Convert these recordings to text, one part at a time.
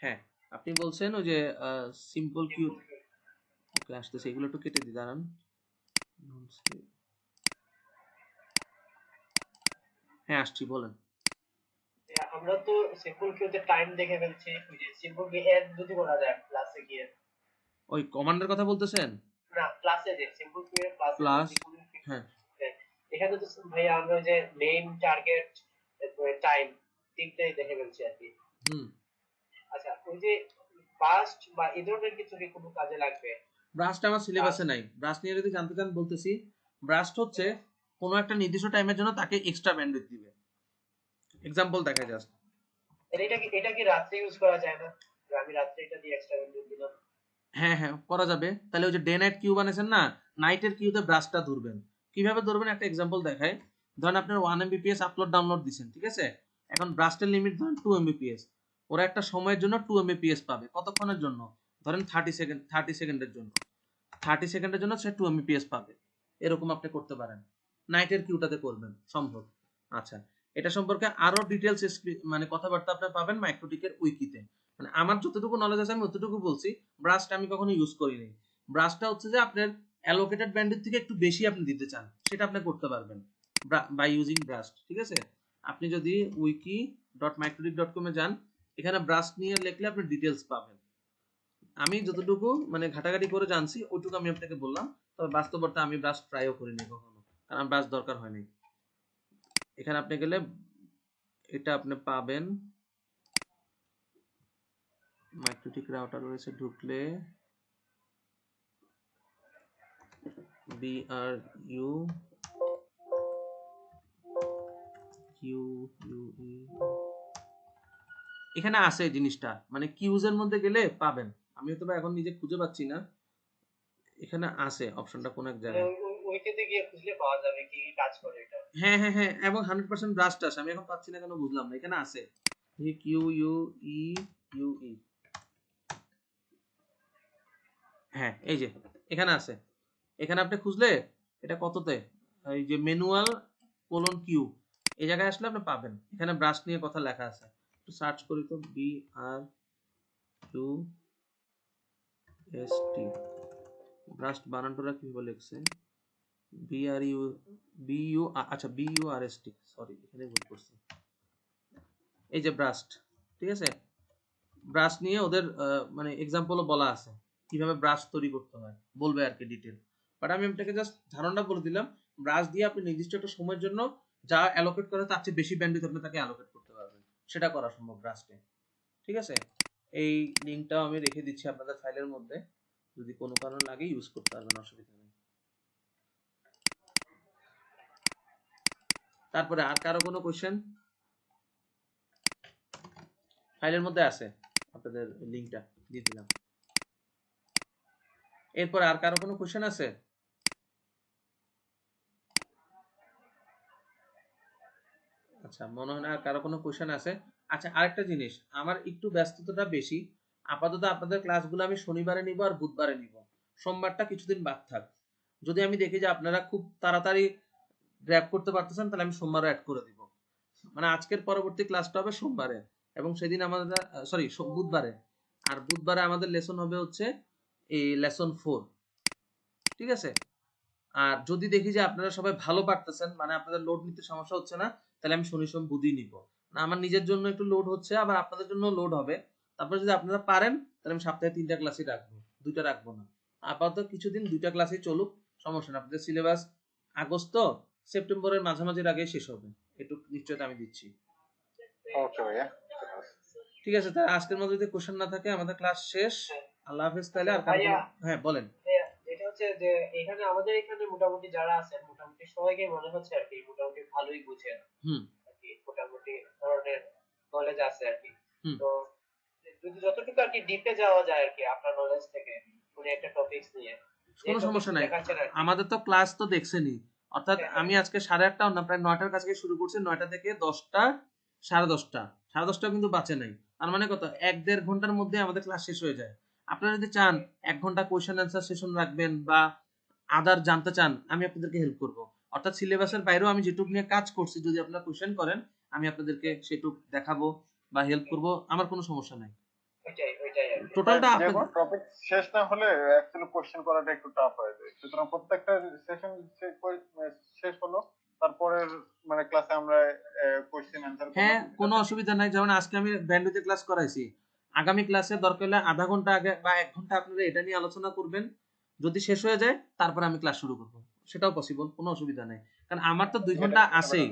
হ্যাঁ, আপনি বলছেন ওই যে সিম্পল কিউ। ওকে, আসতেছে, এগুলো একটু কেটে দিই, দাঁড়ান। হ্যাঁ, আসছি, বলেন। আমরা তো সিম্পল কিউতে টাইম দেখে ফেলছি, ওই যে সিম্পল কি এড যদি করা যায় ক্লাসে গিয়ে। ওই কমান্ডের কথা বলতেছেন? না, ক্লাসে যে সিম্পল কিউ এর ক্লাসে প্লাস, যদি কোনো হ্যাঁ। এখানে তো ভাইয়া আমরা যে মেইন টার্গেট টাইম তিনটেই দেখে ফেলছি আর কি। হুম। আচ্ছা, ওই যে ফাস্ট বা এই ধরনের কিছু কি কোনো কাজে লাগবে? ব্রাস্ট আমার সিলেবাসে নাই। ব্রাস্ট নিয়ে যদি জানতে চান বলতেছি। ব্রাস্ট হচ্ছে কোনো একটা নির্দিষ্ট টাইমের জন্য তাকে এক্সট্রা ব্যান্ডউইথ দিবে। এক্সাম্পল দেখা যাচ্ছে। এটা কি রাত্রে ইউজ করা যায় না? যে আমি রাত্রে এটা দিয়ে এক্সট্রা ভ্যালু দিলাম। হ্যাঁ, হ্যাঁ, করা যাবে। তাহলে ওই যে ডে নাইট কিউ বানিয়েছেন না, নাইটের কিউতে ব্রাশটা ধরবেন। কিভাবে ধরবেন একটা এক্সাম্পল দেখাই। ধরেন আপনার 1 এমবিপিএস আপলোড ডাউনলোড দিচ্ছেন, ঠিক আছে? এখন ব্রাস্টের লিমিট ধরেন 2 এমবিপিএস। ওরা একটা সময়ের জন্য 2 এমবিপিএস পাবে। কতক্ষণের জন্য? ধরেন 30 সেকেন্ডের জন্য। 30 সেকেন্ডের জন্য সে 2 এমবিপিএস পাবে। এরকম আপনি করতে পারেন। নাইটের কিউটাতে করবেন সম্ভব। আচ্ছা, এটা সম্পর্কে আরো ডিটেলস মানে কথাবার্তা আপনি পাবেন মাইক্রোটিকের উইকিতে। মানে আমার যতটুকু নলেজ আছে আমি ততটুকু বলছি। ব্রাশটা আমি কখনো ইউজ করিনি। ব্রাশটা হচ্ছে যে আপনার অ্যালোকেটেড ব্যান্ডের থেকে একটু বেশি আপনি দিতে চান, সেটা আপনি করতে পারবেন বাই ইউজিং ব্রাশ, ঠিক আছে? আপনি যদি wiki.mikrotik.com এ যান, এখানে ব্রাশ নিয়ে লিখলে আপনি ডিটেলস পাবেন। আমি যতটুকু মানে ঘাটাঘাটি করে জানছি ওইটুকু আমি আপনাকে বললাম। তবে বাস্তবতা আমি ব্রাশ ট্রাইও করিনি কখনো, কারণ ব্রাশ দরকার হয়নি। এখানে আপনি গেলে এটা আপনি পাবেন। মাইক্রোটিক রাউটার রয়েছে, ঢুকলে BRU QUE এখানে আছে জিনিসটা, মানে কিউজের মধ্যে গেলে পাবেন। আমি হয়তো এখন নিজে খুঁজে পাচ্ছি না। এখানে আছে অপশনটা কোন এক জায়গায়। ওইটাতে গিয়ে খুঁজলে পাওয়া যাবে কি কি কাজ করে এটা। হ্যাঁ, হ্যাঁ, হ্যাঁ, এবং 100% ব্রাস্ট আছে। আমি এখন পাচ্ছি না কেন বুঝলাম না। এখানে আছে QUE। হ্যাঁ, এই যে এখানে আছে। এখানে আপনি খুঁজলে এটা কততে, এই যে ম্যানুয়াল কিউ, এই জায়গায় আসলে আপনি পাবেন। এখানে ব্রাশ নিয়ে কথা লেখা আছে। একটু সার্চ করি তো, BRUST। ব্রাশ বানানটা কিভাবে লিখছে? BRU BU, আচ্ছা BURST, সরি এখানে ভুল করছি। এই যে ব্রাস্ট, ঠিক আছে? ব্রাশ নিয়ে ওদের মানে এক্সাম্পলও বলা আছে কিভাবে ব্রাশ তৈরি করতে হয়, বলবে আর কি ডিটেল। বাট আমি আপনাকে জাস্ট ধারণা বলে দিলাম। ব্রাশ দিয়ে আপনি নির্দিষ্ট একটা সময়ের জন্য যা অ্যালোকেট করে তার চেয়ে বেশি ব্যান্ডউইথ আপনি তাকে অ্যালোকেট করতে পারবেন। সেটা করা সম্ভব ব্রাশে, ঠিক আছে? এই লিঙ্কটাও আমি রেখে দিচ্ছি আপনাদের ফাইলের মধ্যে, যদি কোনো কারণে লাগে ইউজ করতে পারবেন, অসুবিধা নেই। তারপরে আর কারো কোনো কোশ্চেন? ফাইলের মধ্যে আছে, আপনাদের লিঙ্কটা দিয়ে দিলাম। এরপর আর কারো কোনো কোশ্চেন আছে? আচ্ছা, মনে হয় না আর কারো কোনো কোশ্চেন আছে। আচ্ছা, আরেকটা জিনিস, আমার একটু ব্যস্ততাটা বেশি। আপাতত আপনাদের ক্লাসগুলো আমি শনিবারে নিব আর বুধবারে নিব। সোমবারটা কিছুদিন বাদ থাক। যদি আমি দেখি যে আপনারা খুব তাড়াতাড়ি গ্র্যাব করতে পারতেছেন, তাহলে আমি সোমবারে অ্যাড করে দিব। মানে আজকের পরবর্তী ক্লাসটা হবে সোমবারে, এবং সেদিন আমাদের সরি বুধবারে। আর বুধবারে আমাদের লেসন হবে হচ্ছে এই লেসন 4, ঠিক আছে? আর যদি দেখি যে আপনারা সবাই ভালো পারতেছেন, মানে আপনাদের লোড নিতে সমস্যা হচ্ছে না, তাহলে আমি শনি সোম বুধই নিব। না, আমার নিজের জন্য একটু লোড হচ্ছে, আবার আপনাদের জন্য লোড হবে। তারপরে যদি আপনারা পারেন, তাহলে আমি সপ্তাহে 3টা ক্লাসই রাখবো, 2টা রাখবো না। আপাতত কিছুদিন 2টা ক্লাসই চলুক, সমস্যা না। আপনাদের সিলেবাস আগস্ট সেপ্টেম্বরের মাঝামাঝির আগে শেষ হবে, এটুকু নিশ্চয়তা আমি দিচ্ছি। ওকে ভাইয়া, ঠিক আছে, তাহলে আজকের মধ্যে যদি কোশ্চেন না থাকে আমাদের ক্লাস শেষ। আল্লাহ হাফেজ। তাহলে আর কারো ভাইয়া, হ্যাঁ বলেন। এটা হচ্ছে যে এখানে আমাদের এখানে মোটামুটি যারা আছেন মোটামুটি সবাইকে মনে হচ্ছে আর কি মোটামুটি ভালোই বুঝেন হুম, আর কি, মোটামুটি ধরনের নলেজ আছে আর কি। হুম, তো যদি যতটুকু আর কি ডিপে যাওয়া যায় আর কি আপনার নলেজ থেকে কোন একটা টপিকস নিয়ে, যে কোনো টপিকস সমস্যা নাই। দেখাচ্ছেন আর কি। আমাদের তো ক্লাস তো দেখছেনই। অর্থাৎ হ্যাঁ, হ্যাঁ, আমি আজকে 8:30 না প্রায় 9টার কাছে শুরু করছি। 9টা থেকে 10টা, 10:30, 10:30 কিন্তু বাঁচে নাই। তার মানে কত, 1-1.5 ঘন্টার মধ্যে আমাদের ক্লাস শেষ হয়ে যায়। আপনারা যদি চান 1 ঘন্টা কোয়েশ্চেন অ্যান্সার সেশন রাখবেন বা আদার জানতে চান, আমি আপনাদেরকে হেল্প করব। অর্থাৎ সিলেবাসের বাইরেও আমি যেটুকু নিয়ে কাজ করছি, যদি আপনারা কোয়েশ্চেন করেন আমি আপনাদেরকে সেটুকু দেখাবো বা হেল্প করব, আমার কোনো সমস্যা নাই। ওইটাই আর কি। টোটালটা যে আপনি কোনো টপিক শেষ না হলে অ্যাকচুয়ালি কোশ্চেন করাটা একটু টাফ হয়ে যায়, সুতরাং প্রত্যেকটা সেশন শেষ হলো তারপরের মানে ক্লাসে আমরা কোশ্চেন অ্যান্সার হ্যাঁ করলাম। কোনো অসুবিধা নাই। যেমন আজকে আমি ব্যান্ডউইথে ক্লাস করাইছি, আগামী ক্লাসে দরকার হলে আধা ঘন্টা আগে বা 1 ঘন্টা আপনারা এটা নিয়ে আলোচনা করবেন, যদি শেষ হয়ে যায় তারপর আমি ক্লাস শুরু করব, সেটাও পসিবল, কোনো অসুবিধা নেই। কারণ আমার তো 2 ঘন্টা আছেই,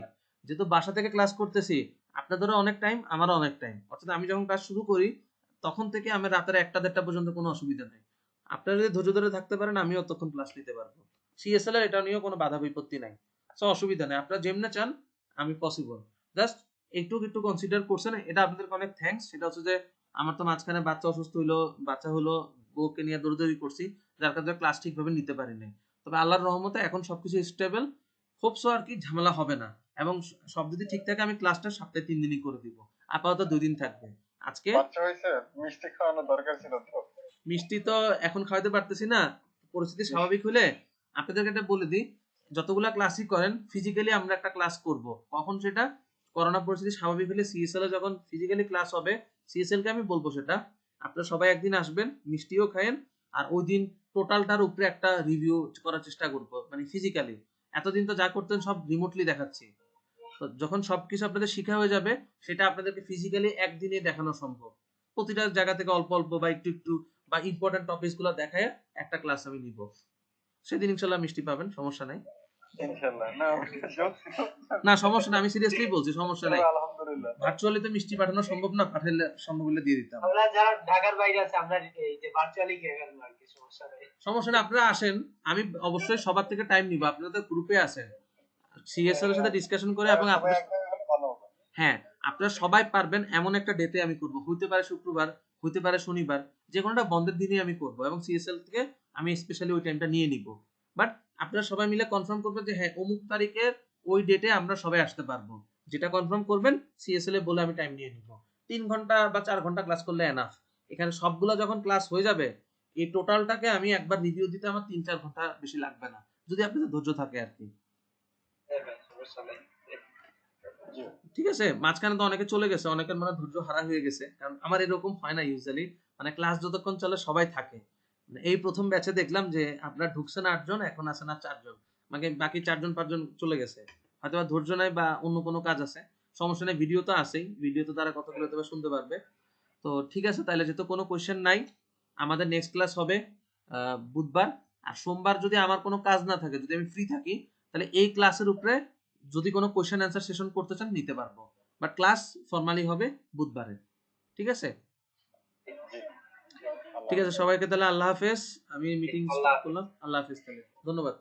যেহেতু বাসা থেকে ক্লাস করতেছি, আপনাদেরও অনেক টাইম আমারও অনেক টাইম, অর্থাৎ আমি যখন ক্লাস শুরু করি তখন থেকে আমি রাতের 1টা 1:30 পর্যন্ত কোনো অসুবিধা নেই। আপনারা যদি ধৈর্য ধরে থাকতে পারেন আমিও ততক্ষণ ক্লাস নিতে পারবো। সিএসএল এর এটা নিয়েও কোনো বাধা বিপত্তি নাই, সো অসুবিধা নেই, আপনারা যেমনে চান আমি পসিবল। জাস্ট একটু কনসিডার করছেন, এটা আপনাদেরকে অনেক থ্যাঙ্কস। সেটা হচ্ছে যে আমার তো মাঝখানে বাচ্চা অসুস্থ হইলো, বাচ্চা হলো, বউকে নিয়ে দৌড়াদৌড়ি করছি, যার কারণে ক্লাস ঠিকভাবে নিতে পারিনি। তবে আল্লাহর রহমতে এখন সবকিছু স্টেবল, হোপসো আর কি ঝামেলা হবে না। এবং সব যদি ঠিক থাকে আমি ক্লাসটা সপ্তাহে 3 দিনই করে দিব, আপাতত 2 দিন থাকবে। আজকে বাচ্চা হয়েছে, মিষ্টি খাওয়ানো দরকার ছিল তো। মিষ্টি তো এখন খাওয়াতে পারতেছি না, পরিস্থিতি স্বাভাবিক হলে আপনাদেরকে এটা বলে দিই, যতগুলা ক্লাসই করেন ফিজিক্যালি আমরা একটা ক্লাস করব, কখন সেটা করোনা পরিস্থিতি স্বাভাবিক হলে সিএসএল এ যখন ফিজিক্যালি ক্লাস হবে, সিএসএল কে আমি বলবো সেটা আপনারা সবাই একদিন আসবেন, মিষ্টিও খায়েন, আর ওই দিন টোটালটার উপরে একটা রিভিউ করার চেষ্টা করব, মানে ফিজিক্যালি। এতদিন তো যা করতেন সব রিমোটলি দেখাচ্ছি, তো যখন সবকিছু আপনাদের শিখা হয়ে যাবে সেটা আপনাদেরকে ফিজিক্যালি একদিনে দেখানো সম্ভব। প্রতিটা জায়গা থেকে অল্প অল্প বা একটু বা ইম্পর্টেন্ট টপিকস গুলো দেখায় একটা ক্লাস আমি নিব, সেদিন ইনশাল্লাহ মিষ্টি পাবেন, সমস্যা নাই। ইনশাআল্লাহ। না না সমস্যা না, আমি সিরিয়াসলি বলছি, সমস্যা নাই। আলহামদুলিল্লাহ। ভার্চুয়ালি তো মিষ্টি পাঠানো সম্ভব না, পাঠালে সম্ভব হলে দিয়ে দিতাম। আমরা যারা ঢাকার বাইরে আছে আমরা এই যে ভার্চুয়ালি খেয়ে ফেলবো আর কি, সমস্যা নেই। সমস্যা না, আপনারা আসেন, আমি অবশ্যই সবার থেকে টাইম নিব, আপনারা তো গ্রুপে আছেন, সিএসএল এর সাথে ডিসকাশন করে এবং সবাই আপনাদের একদম হলে ভালো হবে। হ্যাঁ আপনারা সবাই পারবেন এমন একটা ডেতে আমি করব, হইতে পারে শুক্রবার, হইতে পারে শনিবার, যে কোনোটা বন্ধের দিনই আমি করব, এবং সিএসএল থেকে আমি স্পেশালি ওই টাইমটা নিয়ে নিব। বাট আপনারা সবাই মিলে কনফার্ম করবেন যে হ্যাঁ অমুক তারিখের ওই ডেটে আমরা সবাই আসতে পারবো, যেটা কনফার্ম করবেন সিএসএল এ বলে আমি টাইম নিয়ে নিব। 3 ঘন্টা বা 4 ঘন্টা ক্লাস করলে এনাফ। এখানে সবগুলো যখন ক্লাস হয়ে যাবে এই টোটালটাকে আমি একবার রিভিউ দিতে আমার 3-4 ঘন্টা বেশি লাগবে না, যদি আপনাদের ধৈর্য থাকে আর কি। হ্যাঁ ভাই, সমস্যা নেই। জি। ঠিক আছে, মাঝখানে তো অনেকে চলে গেছে, অনেকের মানে ধৈর্য হারা হয়ে গেছে, কারণ আমার এরকম হয় না ইউজুয়ালি, মানে ক্লাস যতক্ষণ চলে সবাই থাকে। মানে এই প্রথম ব্যাচে দেখলাম যে আপনারা ঢুকছেন 8 জন, এখন আছেন আর 4 জন, মানে বাকি 4-5 জন চলে গেছে, হয়তো বা ধৈর্য নাই বা অন্য কোনো কাজ আছে। সমস্যা নেই, ভিডিও তো আছেই, ভিডিও তো তারা কথাগুলো হয়তো বা শুনতে পারবে। তো ঠিক আছে, তাহলে যেহেতু কোনো কোয়েশ্চেন নাই, আমাদের নেক্সট ক্লাস হবে বুধবার। আর সোমবার যদি আমার কোনো কাজ না থাকে, যদি আমি ফ্রি থাকি, তাহলে এই ক্লাসের উপরে যদি কোনো কোয়েশ্চেন অ্যান্সার সেশন করতে চান নিতে পারবো, বাট ক্লাস ফরমালি হবে বুধবারে। ঠিক আছে, জি। ঠিক আছে, সবাইকে তাহলে আল্লাহ হাফেজ, আমি মিটিং আল্লাহ স্টপ হাফেজ। করলাম, আল্লাহ হাফেজ, তাহলে ধন্যবাদ।